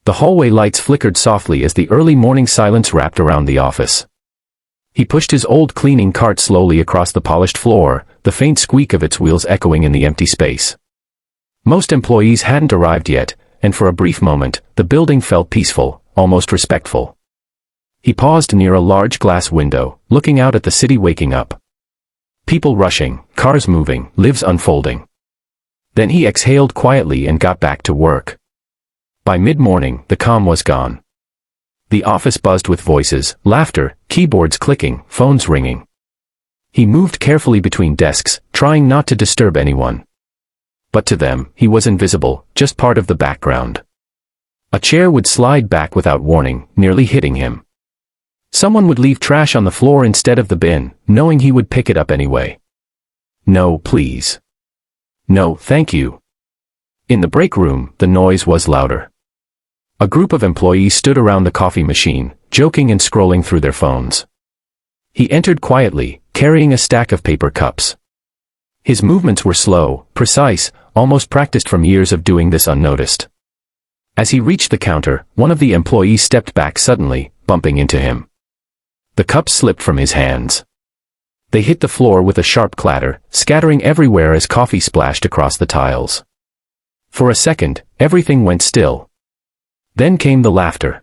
The hallway lights flickered softly as the early morning silence wrapped around the office. He pushed his old cleaning cart slowly across the polished floor, the faint squeak of its wheels echoing in the empty space. Most employees hadn't arrived yet, and for a brief moment, the building felt peaceful, almost respectful. He paused near a large glass window, looking out at the city waking up. People rushing, cars moving, lives unfolding. Then he exhaled quietly and got back to work. By mid-morning, the calm was gone. The office buzzed with voices, laughter, keyboards clicking, phones ringing. He moved carefully between desks, trying not to disturb anyone. But to them, he was invisible, just part of the background. A chair would slide back without warning, nearly hitting him. Someone would leave trash on the floor instead of the bin, knowing he would pick it up anyway. No, please. No, thank you. In the break room, the noise was louder. A group of employees stood around the coffee machine, joking and scrolling through their phones. He entered quietly, carrying a stack of paper cups. His movements were slow, precise, almost practiced from years of doing this unnoticed. As he reached the counter, one of the employees stepped back suddenly, bumping into him. The cups slipped from his hands. They hit the floor with a sharp clatter, scattering everywhere as coffee splashed across the tiles. For a second, everything went still. Then came the laughter.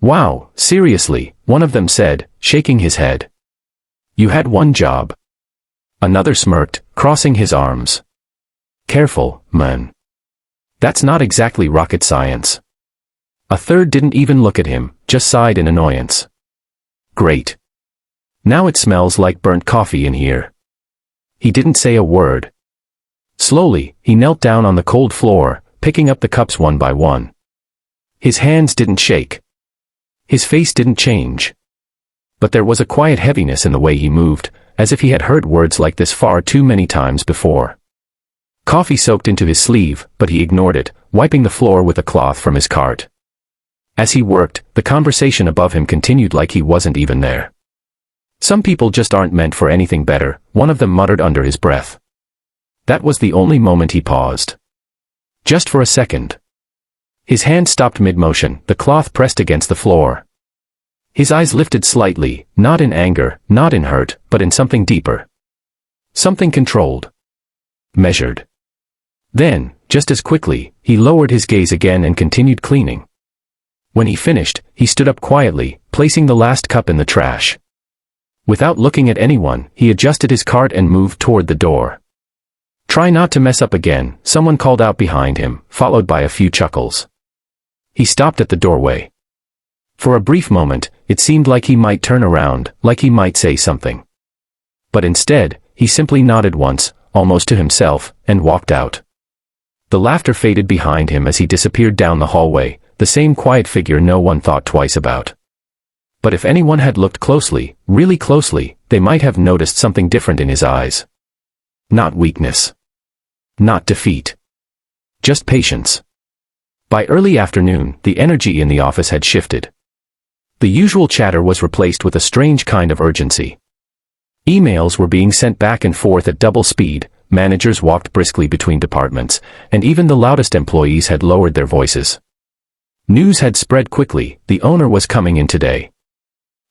"Wow, seriously," one of them said, shaking his head. "You had one job." Another smirked, crossing his arms. "Careful, man. That's not exactly rocket science." A third didn't even look at him, just sighed in annoyance. "Great. Now it smells like burnt coffee in here." He didn't say a word. Slowly, he knelt down on the cold floor, picking up the cups one by one. His hands didn't shake. His face didn't change. But there was a quiet heaviness in the way he moved, as if he had heard words like this far too many times before. Coffee soaked into his sleeve, but he ignored it, wiping the floor with a cloth from his cart. As he worked, the conversation above him continued like he wasn't even there. "Some people just aren't meant for anything better," one of them muttered under his breath. That was the only moment he paused. Just for a second. His hand stopped mid-motion, the cloth pressed against the floor. His eyes lifted slightly, not in anger, not in hurt, but in something deeper. Something controlled. Measured. Then, just as quickly, he lowered his gaze again and continued cleaning. When he finished, he stood up quietly, placing the last cup in the trash. Without looking at anyone, he adjusted his cart and moved toward the door. "Try not to mess up again," someone called out behind him, followed by a few chuckles. He stopped at the doorway. For a brief moment, it seemed like he might turn around, like he might say something. But instead, he simply nodded once, almost to himself, and walked out. The laughter faded behind him as he disappeared down the hallway, the same quiet figure no one thought twice about. But if anyone had looked closely, really closely, they might have noticed something different in his eyes. Not weakness. Not defeat. Just patience. By early afternoon, the energy in the office had shifted. The usual chatter was replaced with a strange kind of urgency. Emails were being sent back and forth at double speed, managers walked briskly between departments, and even the loudest employees had lowered their voices. News had spread quickly, the owner was coming in today.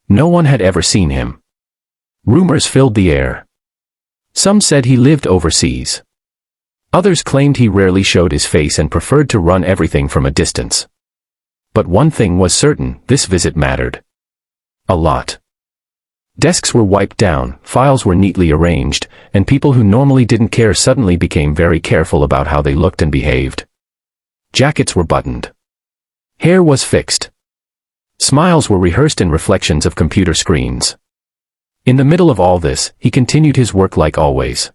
No one had ever seen him. Rumors filled the air. Some said he lived overseas. Others claimed he rarely showed his face and preferred to run everything from a distance. But one thing was certain, this visit mattered. A lot. Desks were wiped down, files were neatly arranged, and people who normally didn't care suddenly became very careful about how they looked and behaved. Jackets were buttoned. Hair was fixed. Smiles were rehearsed in reflections of computer screens. In the middle of all this, he continued his work like always.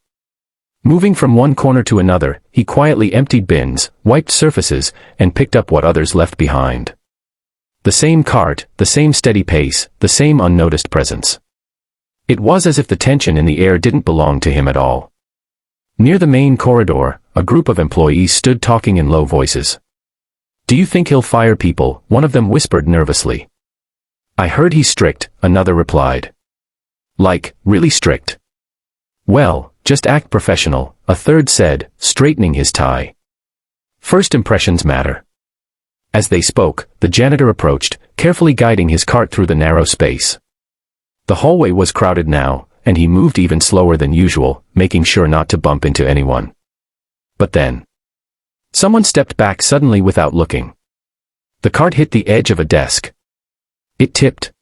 Moving from one corner to another, he quietly emptied bins, wiped surfaces, and picked up what others left behind. The same cart, the same steady pace, the same unnoticed presence. It was as if the tension in the air didn't belong to him at all. Near the main corridor, a group of employees stood talking in low voices. "Do you think he'll fire people?" one of them whispered nervously. "I heard he's strict," another replied. "Like, really strict?" "Well, just act professional," a third said, straightening his tie. "First impressions matter." As they spoke, the janitor approached, carefully guiding his cart through the narrow space. The hallway was crowded now, and he moved even slower than usual, making sure not to bump into anyone. But then, someone stepped back suddenly without looking. The cart hit the edge of a desk. It tipped.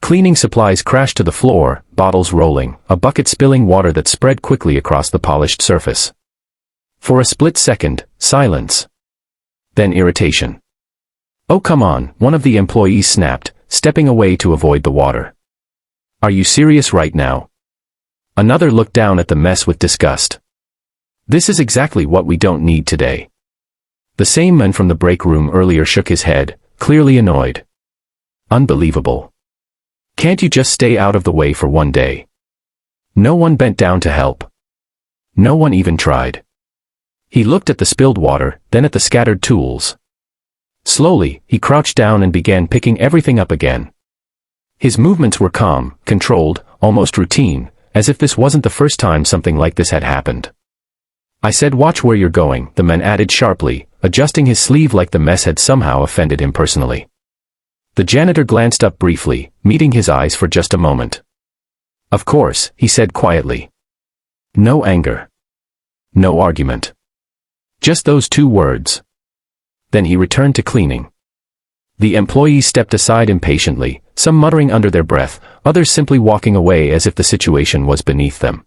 Cleaning supplies crashed to the floor, bottles rolling, a bucket spilling water that spread quickly across the polished surface. For a split second, silence. Then irritation. "Oh, come on," one of the employees snapped, stepping away to avoid the water. "Are you serious right now?" Another looked down at the mess with disgust. "This is exactly what we don't need today." The same man from the break room earlier shook his head, clearly annoyed. "Unbelievable. Can't you just stay out of the way for one day?" No one bent down to help. No one even tried. He looked at the spilled water, then at the scattered tools. Slowly, he crouched down and began picking everything up again. His movements were calm, controlled, almost routine, as if this wasn't the first time something like this had happened. "I said watch where you're going," the man added sharply, adjusting his sleeve like the mess had somehow offended him personally. The janitor glanced up briefly, meeting his eyes for just a moment. "Of course," he said quietly. No anger. No argument. Just those two words. Then he returned to cleaning. The employees stepped aside impatiently, some muttering under their breath, others simply walking away as if the situation was beneath them.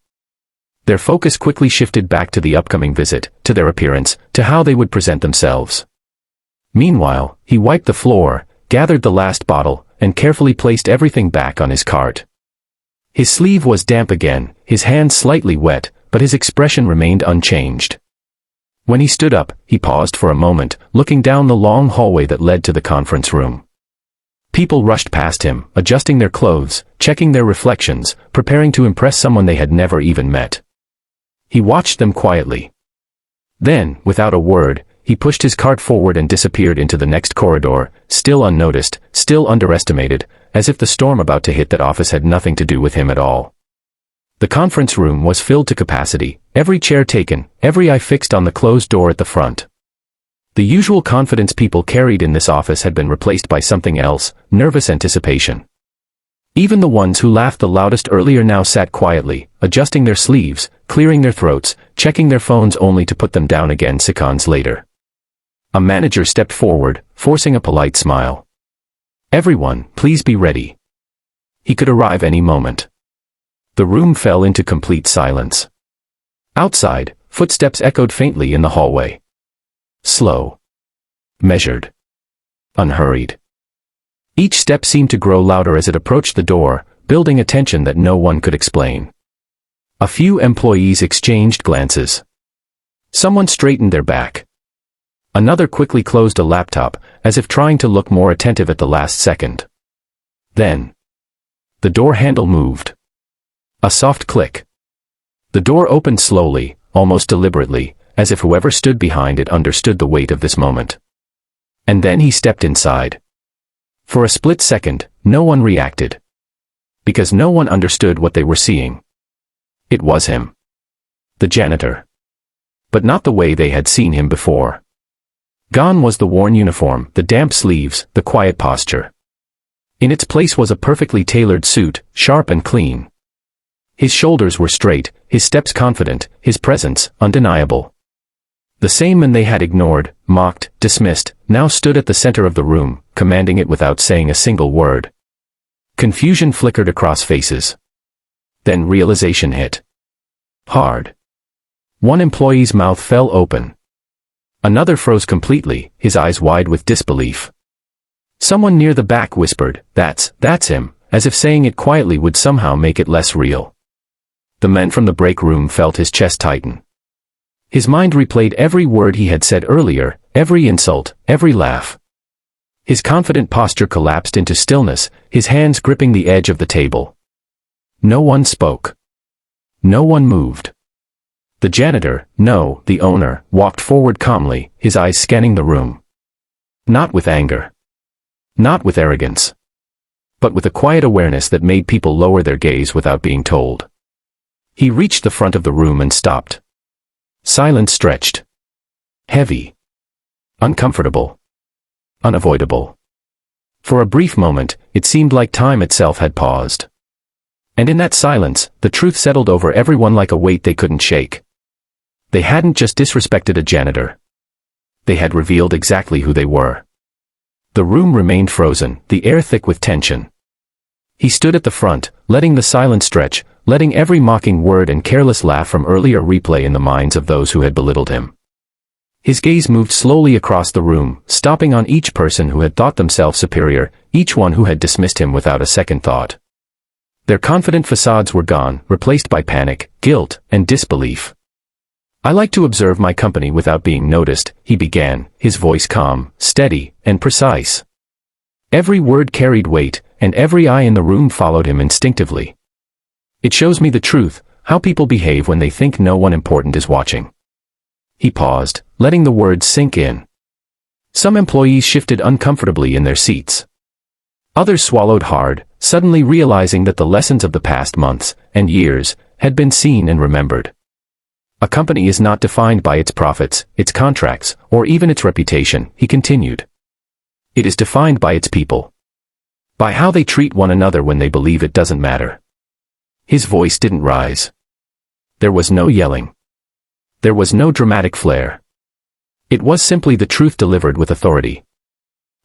Their focus quickly shifted back to the upcoming visit, to their appearance, to how they would present themselves. Meanwhile, he wiped the floor, gathered the last bottle, and carefully placed everything back on his cart. His sleeve was damp again, his hands slightly wet, but his expression remained unchanged. When he stood up, he paused for a moment, looking down the long hallway that led to the conference room. People rushed past him, adjusting their clothes, checking their reflections, preparing to impress someone they had never even met. He watched them quietly. Then, without a word, he pushed his cart forward and disappeared into the next corridor, still unnoticed, still underestimated, as if the storm about to hit that office had nothing to do with him at all. The conference room was filled to capacity, every chair taken, every eye fixed on the closed door at the front. The usual confidence people carried in this office had been replaced by something else, nervous anticipation. Even the ones who laughed the loudest earlier now sat quietly, adjusting their sleeves, clearing their throats, checking their phones only to put them down again seconds later. A manager stepped forward, forcing a polite smile. "Everyone, please be ready." He could arrive any moment. The room fell into complete silence. Outside, footsteps echoed faintly in the hallway. Slow. Measured. Unhurried. Each step seemed to grow louder as it approached the door, building a tension that no one could explain. A few employees exchanged glances. Someone straightened their back. Another quickly closed a laptop, as if trying to look more attentive at the last second. Then, the door handle moved. A soft click. The door opened slowly, almost deliberately, as if whoever stood behind it understood the weight of this moment. And then he stepped inside. For a split second, no one reacted. Because no one understood what they were seeing. It was him. The janitor. But not the way they had seen him before. Gone was the worn uniform, the damp sleeves, the quiet posture. In its place was a perfectly tailored suit, sharp and clean. His shoulders were straight, his steps confident, his presence undeniable. The same man they had ignored, mocked, dismissed, now stood at the center of the room, commanding it without saying a single word. Confusion flickered across faces. Then realization hit. Hard. One employee's mouth fell open. Another froze completely, his eyes wide with disbelief. Someone near the back whispered, that's him," as if saying it quietly would somehow make it less real. The man from the break room felt his chest tighten. His mind replayed every word he had said earlier, every insult, every laugh. His confident posture collapsed into stillness, his hands gripping the edge of the table. No one spoke. No one moved. The janitor, no, the owner, walked forward calmly, his eyes scanning the room. Not with anger. Not with arrogance. But with a quiet awareness that made people lower their gaze without being told. He reached the front of the room and stopped. Silence stretched. Heavy. Uncomfortable. Unavoidable. For a brief moment, it seemed like time itself had paused. And in that silence, the truth settled over everyone like a weight they couldn't shake. They hadn't just disrespected a janitor. They had revealed exactly who they were. The room remained frozen, the air thick with tension. He stood at the front, letting the silence stretch, letting every mocking word and careless laugh from earlier replay in the minds of those who had belittled him. His gaze moved slowly across the room, stopping on each person who had thought themselves superior, each one who had dismissed him without a second thought. Their confident facades were gone, replaced by panic, guilt, and disbelief. "I like to observe my company without being noticed," he began, his voice calm, steady, and precise. Every word carried weight, and every eye in the room followed him instinctively. "It shows me the truth, how people behave when they think no one important is watching." He paused, letting the words sink in. Some employees shifted uncomfortably in their seats. Others swallowed hard, suddenly realizing that the lessons of the past months, and years, had been seen and remembered. A company is not defined by its profits, its contracts, or even its reputation, he continued. It is defined by its people. By how they treat one another when they believe it doesn't matter. His voice didn't rise. There was no yelling. There was no dramatic flair. It was simply the truth delivered with authority.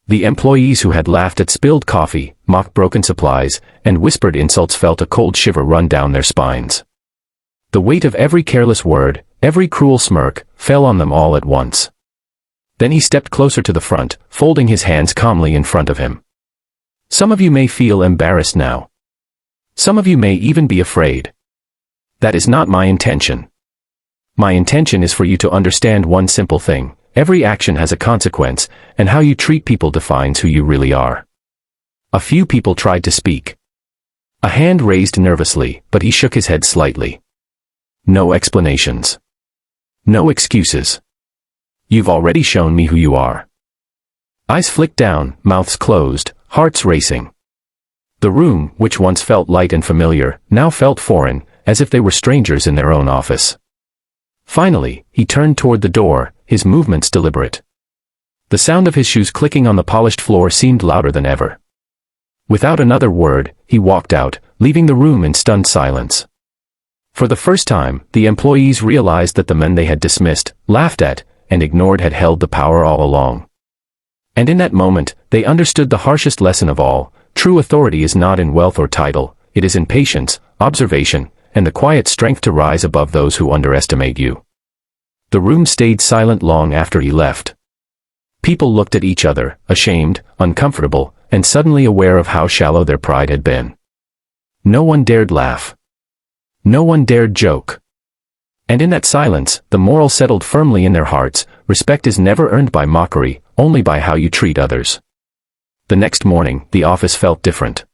The employees who had laughed at spilled coffee, mocked broken supplies, and whispered insults felt a cold shiver run down their spines. The weight of every careless word, every cruel smirk, fell on them all at once. Then he stepped closer to the front, folding his hands calmly in front of him. "Some of you may feel embarrassed now. Some of you may even be afraid. That is not my intention. My intention is for you to understand one simple thing: every action has a consequence, and how you treat people defines who you really are." A few people tried to speak. A hand raised nervously, but he shook his head slightly. "No explanations. No excuses. You've already shown me who you are." Eyes flicked down, mouths closed, hearts racing. The room, which once felt light and familiar, now felt foreign, as if they were strangers in their own office. Finally, he turned toward the door, his movements deliberate. The sound of his shoes clicking on the polished floor seemed louder than ever. Without another word, he walked out, leaving the room in stunned silence. For the first time, the employees realized that the men they had dismissed, laughed at, and ignored had held the power all along. And in that moment, they understood the harshest lesson of all: true authority is not in wealth or title, it is in patience, observation, and the quiet strength to rise above those who underestimate you. The room stayed silent long after he left. People looked at each other, ashamed, uncomfortable, and suddenly aware of how shallow their pride had been. No one dared laugh. No one dared joke. And in that silence, the moral settled firmly in their hearts: respect is never earned by mockery, only by how you treat others. The next morning, the office felt different.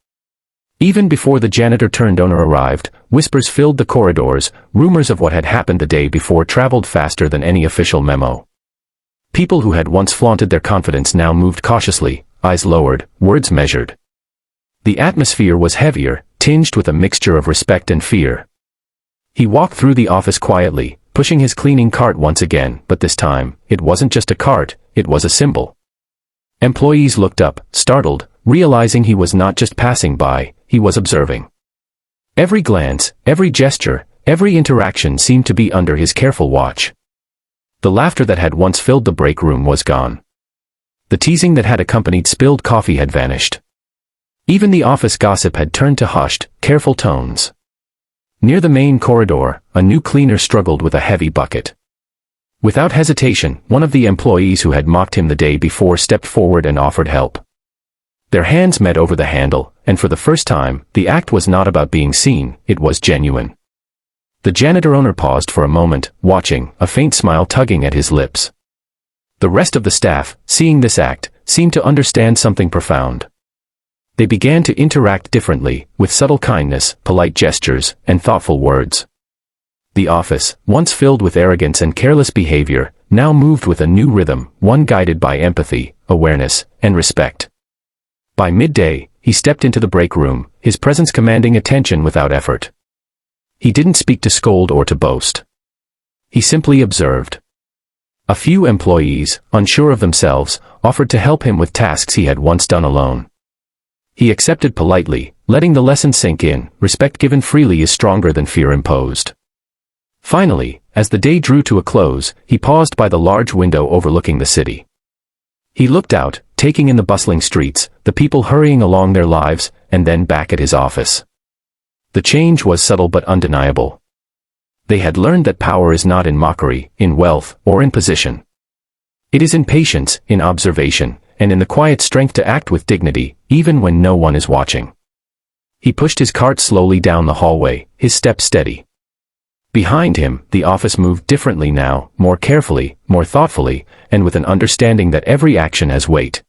Even before the janitor-turned-owner arrived, whispers filled the corridors, rumors of what had happened the day before traveled faster than any official memo. People who had once flaunted their confidence now moved cautiously, eyes lowered, words measured. The atmosphere was heavier, tinged with a mixture of respect and fear. He walked through the office quietly, pushing his cleaning cart once again, but this time, it wasn't just a cart, it was a symbol. Employees looked up, startled, realizing he was not just passing by, he was observing. Every glance, every gesture, every interaction seemed to be under his careful watch. The laughter that had once filled the break room was gone. The teasing that had accompanied spilled coffee had vanished. Even the office gossip had turned to hushed, careful tones. Near the main corridor, a new cleaner struggled with a heavy bucket. Without hesitation, one of the employees who had mocked him the day before stepped forward and offered help. Their hands met over the handle, and for the first time, the act was not about being seen, it was genuine. The janitor-owner paused for a moment, watching, a faint smile tugging at his lips. The rest of the staff, seeing this act, seemed to understand something profound. They began to interact differently, with subtle kindness, polite gestures, and thoughtful words. The office, once filled with arrogance and careless behavior, now moved with a new rhythm, one guided by empathy, awareness, and respect. By midday, he stepped into the break room, his presence commanding attention without effort. He didn't speak to scold or to boast. He simply observed. A few employees, unsure of themselves, offered to help him with tasks he had once done alone. He accepted politely, letting the lesson sink in. Respect given freely is stronger than fear imposed. Finally, as the day drew to a close, he paused by the large window overlooking the city. He looked out, taking in the bustling streets, the people hurrying along their lives, and then back at his office. The change was subtle but undeniable. They had learned that power is not in mockery, in wealth, or in position. It is in patience, in observation, and in the quiet strength to act with dignity, even when no one is watching. He pushed his cart slowly down the hallway, his step steady. Behind him, the office moved differently now, more carefully, more thoughtfully, and with an understanding that every action has weight.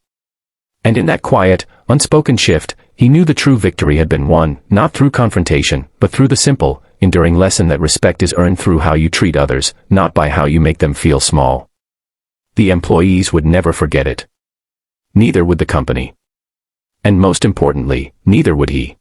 And in that quiet, unspoken shift, he knew the true victory had been won, not through confrontation, but through the simple, enduring lesson that respect is earned through how you treat others, not by how you make them feel small. The employees would never forget it. Neither would the company. And most importantly, neither would he.